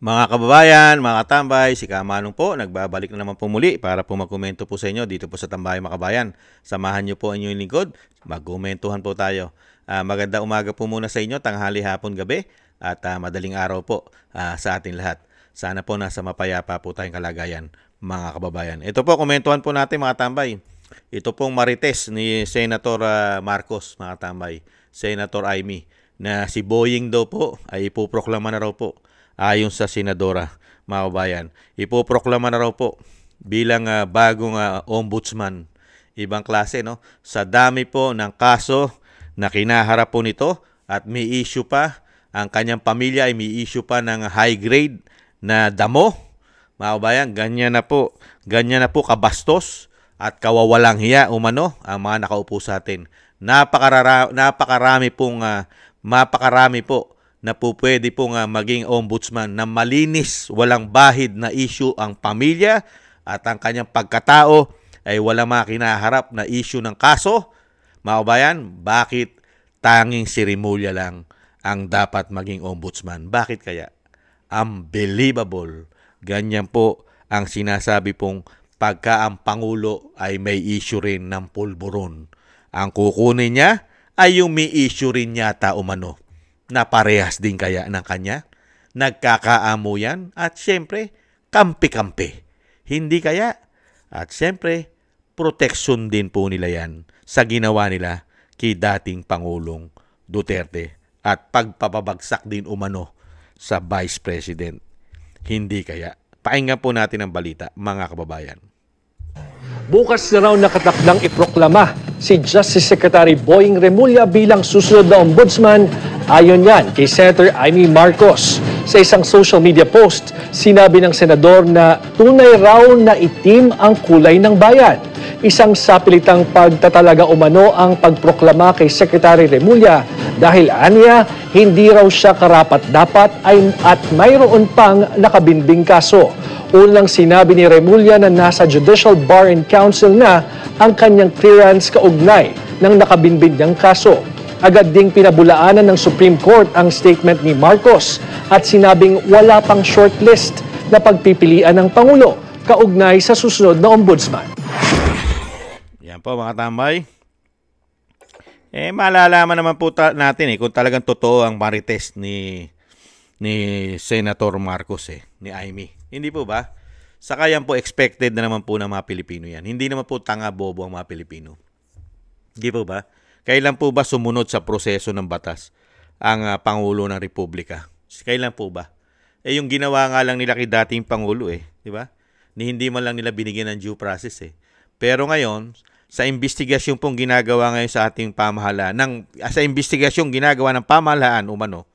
Mga kababayan, mga katambay, si Kamanong po, nagbabalik na naman po muli para po magkomento po sa inyo dito po sa Tambayan Makabayan. Samahan niyo po ang inyong lingkod, magkomentuhan po tayo. Maganda umaga po muna sa inyo, tanghali, hapon, gabi, at madaling araw po sa ating lahat. Sana po nasa mapayapa po tayong kalagayan, mga kababayan. Ito po, komentuhan po natin mga tambay. Ito pong marites ni Senator Marcos, mga tambay, Senator Amy, na si Boying daw po ay ipoproklama na raw po ayon sa senadora, mga kabayan. Ipoproklama na raw po bilang bagong ombudsman. Ibang klase, no? Sa dami po ng kaso na kinaharap po nito at may issue pa, ang kanyang pamilya ay may issue pa ng high grade na damo. Mga kabayan, ganyan na po kabastos at kawawalang hiya umano ang mga nakaupo sa atin. Napakarami po na po pwede pong maging ombudsman na malinis, walang bahid na issue ang pamilya at ang kanyang pagkatao ay walang mga kinaharap na issue ng kaso. Mga kabayan, bakit tanging si Remulla lang ang dapat maging ombudsman? Bakit kaya? Unbelievable. Ganyan po ang sinasabi pong pagka ang Pangulo ay may issue rin ng pulburon. Ang kukunin niya ay yung may issue rin yata umano na parehas din kaya ng kanya. Nagkakaamo yan at syempre, kampi-kampi. Hindi kaya? At syempre, protection din po nila yan sa ginawa nila kay dating Pangulong Duterte at pagpapabagsak din umano sa Vice President. Hindi kaya? Pakinggan po natin ang balita, mga kababayan. Bukas na raw nakatakdang iproklama si Justice Secretary Boying Remulla bilang susunod na ombudsman. Ayon yan kay Senator Amy Marcos. Sa isang social media post, sinabi ng senador na tunay raw na itim ang kulay ng bayan. Isang sapilitang pagtatalaga umano ang pagproklama kay Secretary Remulla dahil aniya hindi raw siya karapat-dapat at mayroon pang nakabinbing kaso. Unang sinabi ni Remulla na nasa Judicial Bar and Council na ang kanyang clearance kaugnay ng nakabinbing niyang kaso. Agad ding pinabulaanan ng Supreme Court ang statement ni Marcos at sinabing wala pang shortlist na pagpipilian ng Pangulo kaugnay sa susunod na ombudsman. Yan po mga tambay. Malalaman naman po natin kung talagang totoo ang marites ni Senator Marcos ni Amy. Hindi po ba? Saka yan po expected na naman po ng mga Pilipino yan. Hindi naman po tanga-bobo ang mga Pilipino. Hindi po ba? Kailan po ba sumunod sa proseso ng batas ang Pangulo ng Republika? Kailan po ba? Yung ginawa nga lang nila kay dating Pangulo di ba? Hindi man lang nila binigyan ng due process Pero ngayon, sa investigasyon pong ginagawa ngayon sa ating pamahalaan, sa investigasyon ginagawa ng pamahalaan umano,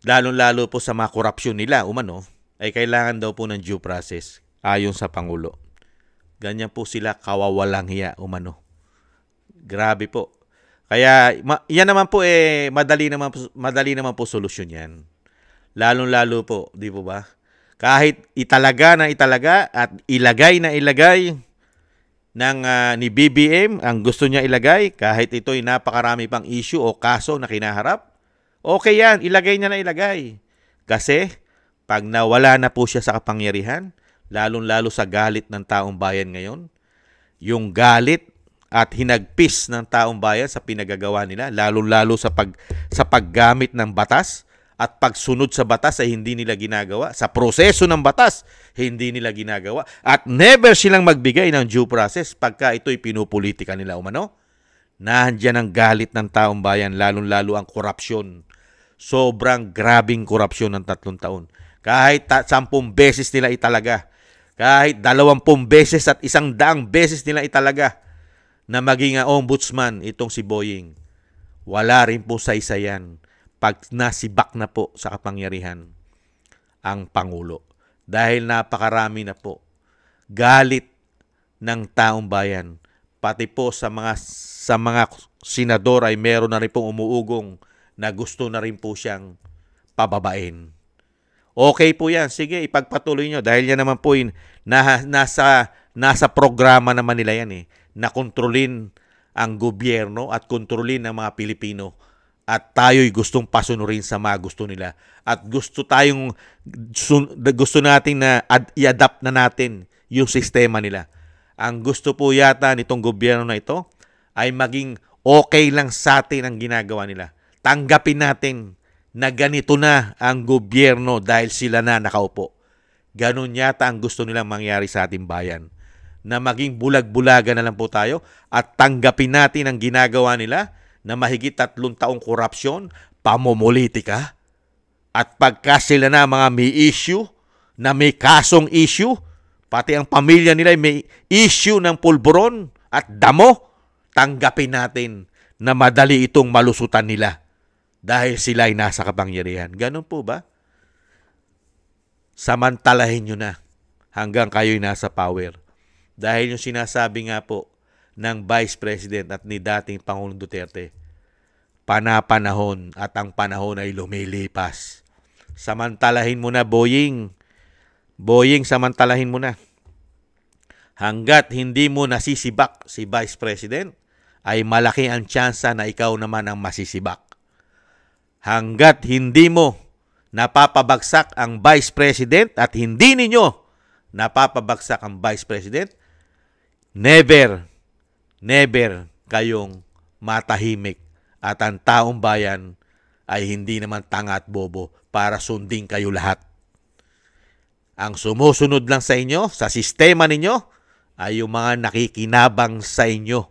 lalong-lalo po sa mga korupsyon nila umano, ay kailangan daw po ng due process ayon sa Pangulo. Ganyan po sila kawawalang hiya umano. Grabe po. Kaya yan naman po madali naman po solusyon yan. Lalong-lalo po, di po ba? Kahit italaga at ilagay ng ni BBM ang gusto niya ilagay, kahit ito'y napakarami pang issue o kaso na kinaharap, okay yan, ilagay niya na ilagay. Kasi pag nawala na po siya sa kapangyarihan, lalong-lalo sa galit ng taong bayan ngayon, yung galit at hinagpis ng taong bayan sa pinagagawa nila, lalong-lalo sa paggamit ng batas at pagsunod sa batas ay hindi nila ginagawa. Sa proseso ng batas, hindi nila ginagawa. At never silang magbigay ng due process pagka ito'y pinupolitika nila umano. Nandiyan ang galit ng taong bayan, lalong-lalo ang korupsyon. Sobrang grabing korupsyon ng 3 taon. Kahit 10 beses nila italaga, kahit 20 beses at 100 beses nila italaga na maging ombudsman itong si Boying, wala rin po sa isa yan pag nasibak na po sa kapangyarihan ang Pangulo. Dahil napakarami na po galit ng taong bayan. Pati po sa mga senador ay meron na rin pong umuugong na gusto na rin po siyang pababain. Okay po yan. Sige, ipagpatuloy nyo. Dahil yan naman po nasa programa naman nila yan na kontrolin ang gobyerno at kontrolin ng mga Pilipino at tayo'y gustong pasunurin sa mga gusto nila. At gusto natin na i-adapt na natin yung sistema nila. Ang gusto po yata nitong gobyerno na ito ay maging okay lang sa atin ang ginagawa nila. Tanggapin natin na ganito na ang gobyerno dahil sila na nakaupo. Ganun yata ang gusto nilang mangyari sa ating bayan. Na maging bulag-bulaga na lang po tayo at tanggapin natin ang ginagawa nila na mahigit 3 taong korupsyon, pamumulitika, at pagka sila na mga may issue, na may kasong issue, pati ang pamilya nila may issue ng pulburon at damo, tanggapin natin na madali itong malusutan nila dahil sila ay nasa kapangyarihan. Ganun po ba? Samantalahin nyo na hanggang kayo'y nasa power. Dahil yung sinasabi nga po ng Vice President at ni dating Pangulong Duterte, panapanahon at ang panahon ay lumilipas. Samantalahin mo na, Boying. Boying, samantalahin mo na. Hanggat hindi mo nasisibak si Vice President, ay malaki ang tsansa na ikaw naman ang masisibak. Hanggat hindi mo napapabagsak ang Vice President at hindi ninyo napapabagsak ang Vice President, never kayong matahimik at ang taong bayan ay hindi naman tanga at bobo para sundin kayo lahat. Ang sumusunod lang sa inyo, sa sistema ninyo, ay yung mga nakikinabang sa inyo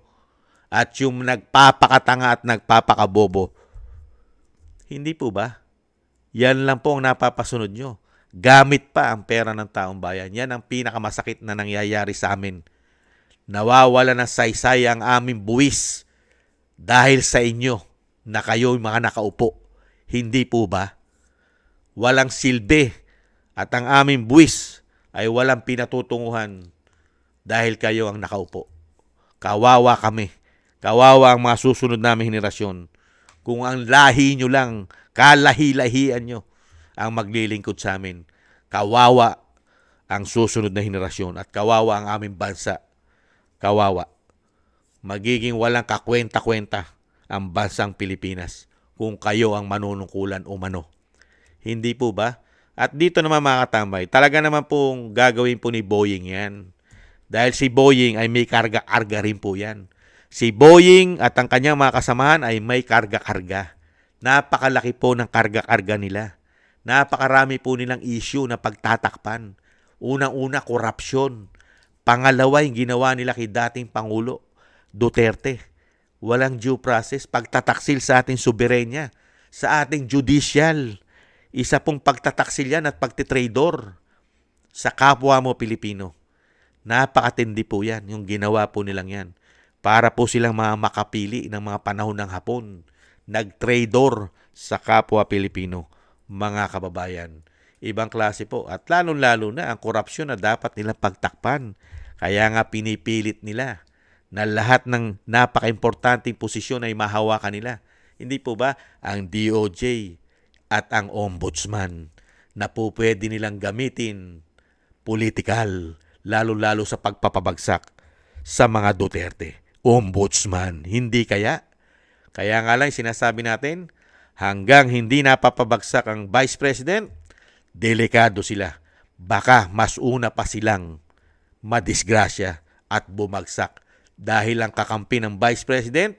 at yung nagpapakatanga at nagpapakabobo. Hindi po ba? Yan lang po ang napapasunod nyo. Gamit pa ang pera ng taong bayan. Yan ang pinakamasakit na nangyayari sa amin. Nawawala ng saysay ang aming buwis dahil sa inyo na kayo'y mga nakaupo. Hindi po ba? Walang silbi at ang aming buwis ay walang pinatutunguhan dahil kayo ang nakaupo. Kawawa kami. Kawawa ang mga susunod naming henerasyon. Kung ang lahi nyo lang, kalahi-lahian nyo ang maglilingkod sa amin. Kawawa ang susunod na henerasyon at kawawa ang aming bansa. Kawawa. Magiging walang kakwenta-kwenta ang bansang Pilipinas kung kayo ang manunungkulan o mano. Hindi po ba? At dito naman mga katambay, talaga naman pong gagawin po ni Boying yan. Dahil si Boying ay may karga-karga rin po yan. Si Boying at ang kanyang mga kasamahan ay may karga-karga. Napakalaki po ng karga-karga nila. Napakarami po nilang issue na pagtatakpan. Unang-una, korupsyon. Pangalawa, yung ginawa nila kay dating Pangulo Duterte. Walang due process. Pagtataksil sa ating soberenya, sa ating judicial. Isa pong pagtataksil yan at pagtitrador sa kapwa mo Pilipino. Napakatindi po yan, yung ginawa po nilang yan. Para po silang mga makapili ng mga panahon ng Hapon. Nagtrador sa kapwa Pilipino, mga kababayan. Ibang klase po. At lalo-lalo na ang korupsyon na dapat nilang pagtakpan. Kaya nga pinipilit nila na lahat ng napaka-importanting posisyon ay mahawakan nila. Hindi po ba ang DOJ at ang Ombudsman na po pwede nilang gamitin politikal, lalo-lalo sa pagpapabagsak sa mga Duterte. Ombudsman, hindi kaya? Kaya nga lang sinasabi natin, hanggang hindi napapabagsak ang Vice President, delikado sila. Baka mas una pa silang madisgrasya at bumagsak dahil ang kakampi ng Vice President,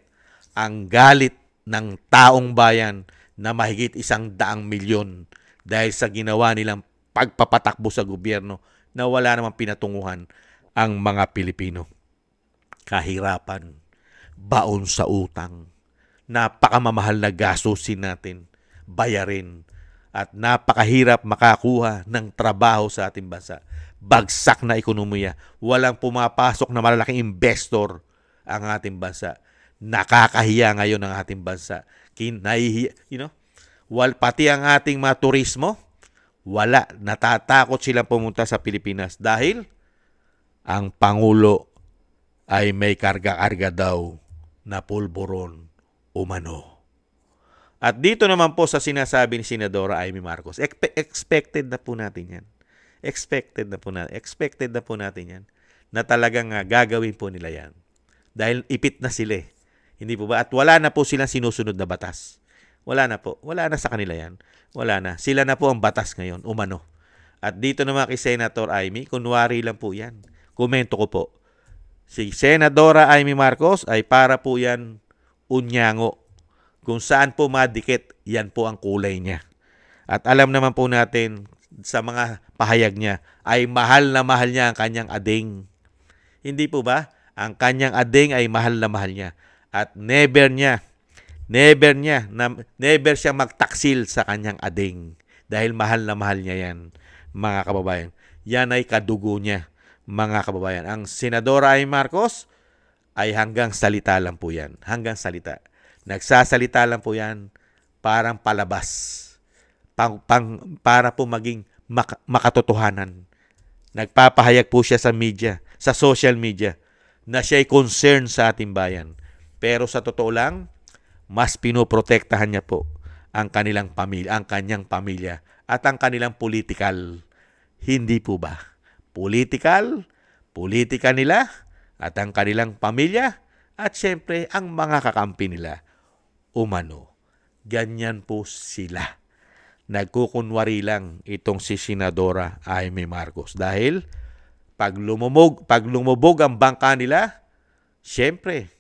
ang galit ng taong bayan na mahigit 100 milyon dahil sa ginawa nilang pagpapatakbo sa gobyerno na wala namang pinatunguhan ang mga Pilipino. Kahirapan, baon sa utang, napakamamahal na gastusin natin, bayarin, at napakahirap makakuha ng trabaho sa ating bansa. Bagsak na ekonomiya, walang pumapasok na malalaking investor ang ating bansa. Nakakahiya ngayon ang ating bansa. Pati ang ating mga turismo, wala. Natatakot silang pumunta sa Pilipinas dahil ang Pangulo ay may karga-karga daw na pulburon umano. At dito naman po sa sinasabi ni Senadora Amy Marcos, expected na po natin yan. Expected na po natin yan. Na talagang gagawin po nila yan. Dahil ipit na sila eh. Hindi po ba? At wala na po silang sinusunod na batas. Wala na po. Wala na sa kanila yan. Wala na. Sila na po ang batas ngayon, umano. At dito naman kay Senator Amy, kunwari lang po yan. Komento ko po. Si Senadora Amy Marcos ay para po yan unyango. Kung saan po madikit, yan po ang kulay niya. At alam naman po natin sa mga pahayag niya ay mahal na mahal niya ang kanyang ading. Hindi po ba? Ang kanyang ading ay mahal na mahal niya. At never siya magtaksil sa kanyang ading. Dahil mahal na mahal niya yan, mga kababayan. Yan ay kadugo niya, mga kababayan. Ang Senadora Amy Marcos ay hanggang salita lang po yan. Hanggang salita. Nagsasalita lang po yan parang palabas. Para po maging makatotohanan. Nagpapahayag po siya sa media, sa social media, na siya ay concerned sa ating bayan. Pero sa totoo lang, mas pinoprotektahan niya po ang kanilang pamilya, ang kanyang pamilya at ang kanilang political. Hindi po ba? Politika nila at ang kanilang pamilya at syempre ang mga kakampi nila. Umano. Ganyan po sila. Nagkukunwari lang itong si Senadora Amy Marcos. Dahil pag lumubog ang bangka nila, syempre,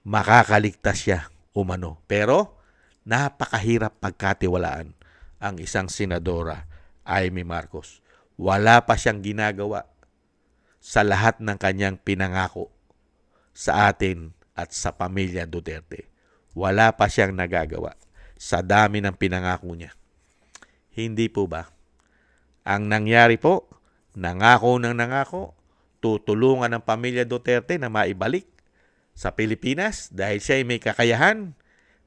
makakaligtas siya umano. Pero, napakahirap pagkatiwalaan ang isang Senadora Amy Marcos. Wala pa siyang ginagawa sa lahat ng kanyang pinangako sa atin at sa pamilya Duterte. Wala pa siyang nagagawa sa dami ng pinangako niya. Hindi po ba? Ang nangyari po, nangako, tutulungan ng pamilya Duterte na maibalik sa Pilipinas dahil siya ay may kakayahan.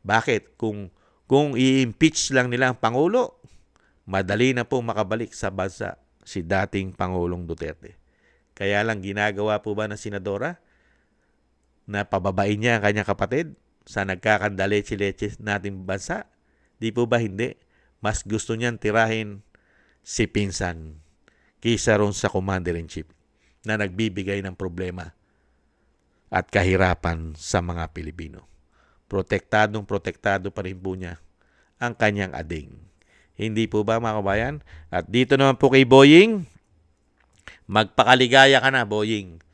Bakit? Kung i-impeach lang nila ang Pangulo, madali na po makabalik sa bansa si dating Pangulong Duterte. Kaya lang ginagawa po ba ng Senadora na pababain niya ang kanyang kapatid sa nagkakandaleche-leche nating bansa? Di po ba hindi? Mas gusto niyang tirahin si pinsan kaysa ron sa Commander-in-Chief na nagbibigay ng problema at kahirapan sa mga Pilipino. Protektado pa rin po niya ang kanyang ading. Hindi po ba, mga kabayan? At dito naman po kay Boying, magpakaligaya ka na, Boying.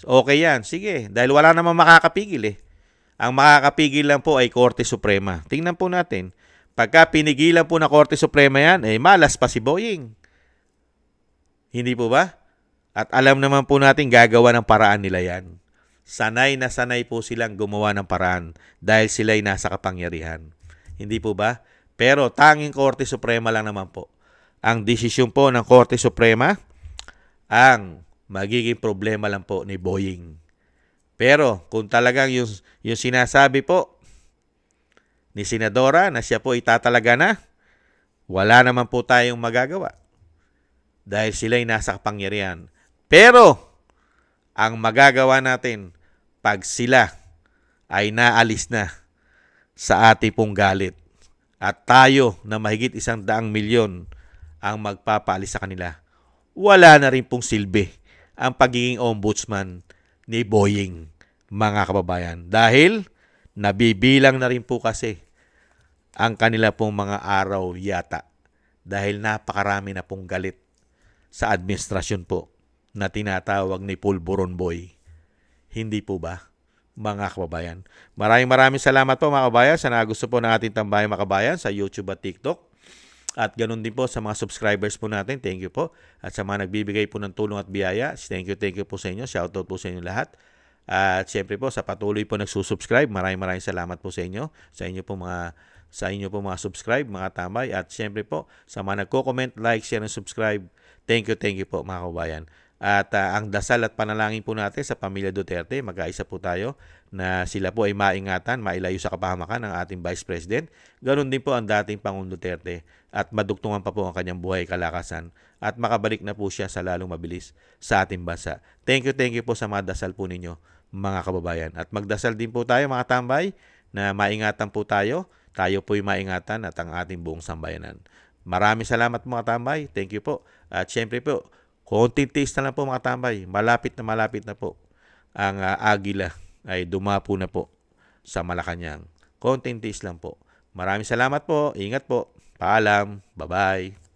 Okay yan, sige. Dahil wala namang makakapigil eh. Ang makakapigil lang po ay Korte Suprema. Tingnan po natin. Pagka pinigilan po na Korte Suprema yan, malas pa si Boying. Hindi po ba? At alam naman po natin gagawa ng paraan nila yan. Sanay na sanay po silang gumawa ng paraan dahil sila'y nasa kapangyarihan. Hindi po ba? Pero tanging Korte Suprema lang naman po. Ang desisyon po ng Korte Suprema, ang magiging problema lang po ni Boying. Pero kung talagang yung sinasabi po ni Senadora na siya po itatalaga na, wala naman po tayong magagawa dahil sila'y nasa kapangyarihan. Pero ang magagawa natin pag sila ay naalis na sa ating pong galit at tayo na mahigit 100 milyon ang magpapaalis sa kanila, wala na rin pong silbi ang pagiging ombudsman ni Boying, mga kababayan. Dahil nabibilang na rin po kasi ang kanila pong mga araw yata dahil napakarami na pong galit sa administrasyon po na tinatawag ni Pulburon Boy. Hindi po ba, mga kababayan? Maraming salamat po, mga kababayan, sa nagusto po ng ating tambayang mga kababayan sa YouTube at TikTok. At ganun din po sa mga subscribers po natin. Thank you po. At sa mga nagbibigay po ng tulong at biyaya, thank you po sa inyo. Shoutout po sa inyo lahat. At syempre po sa patuloy po nagsusubscribe, maraming salamat po sa inyo. Sa inyo po mga subscribe, mga tambay. At syempre po sa mga nagko-comment, like, share, and subscribe. Thank you po, mga kababayan. At ang dasal at panalangin po natin sa pamilya Duterte, mag-aisa po tayo na sila po ay maingatan, mailayo sa kapahamakan ng ating Vice President. Ganon din po ang dating Pangulong Duterte at madugtungan pa po ang kanyang buhay kalakasan at makabalik na po siya sa lalong mabilis sa ating bansa. Thank you po sa mga dasal po ninyo, mga kababayan. At magdasal din po tayo, mga tambay, na maingatan po tayo po'y maingatan at ang ating buong sambayanan. Maraming salamat, mga tambay. Thank you po. At syempre po, konting tiis na lang po, mga tambay. Malapit na po ang Agila ay dumapo na po sa Malacanang. Konting tiis lang po. Maraming salamat po. Ingat po. Paalam. Bye-bye.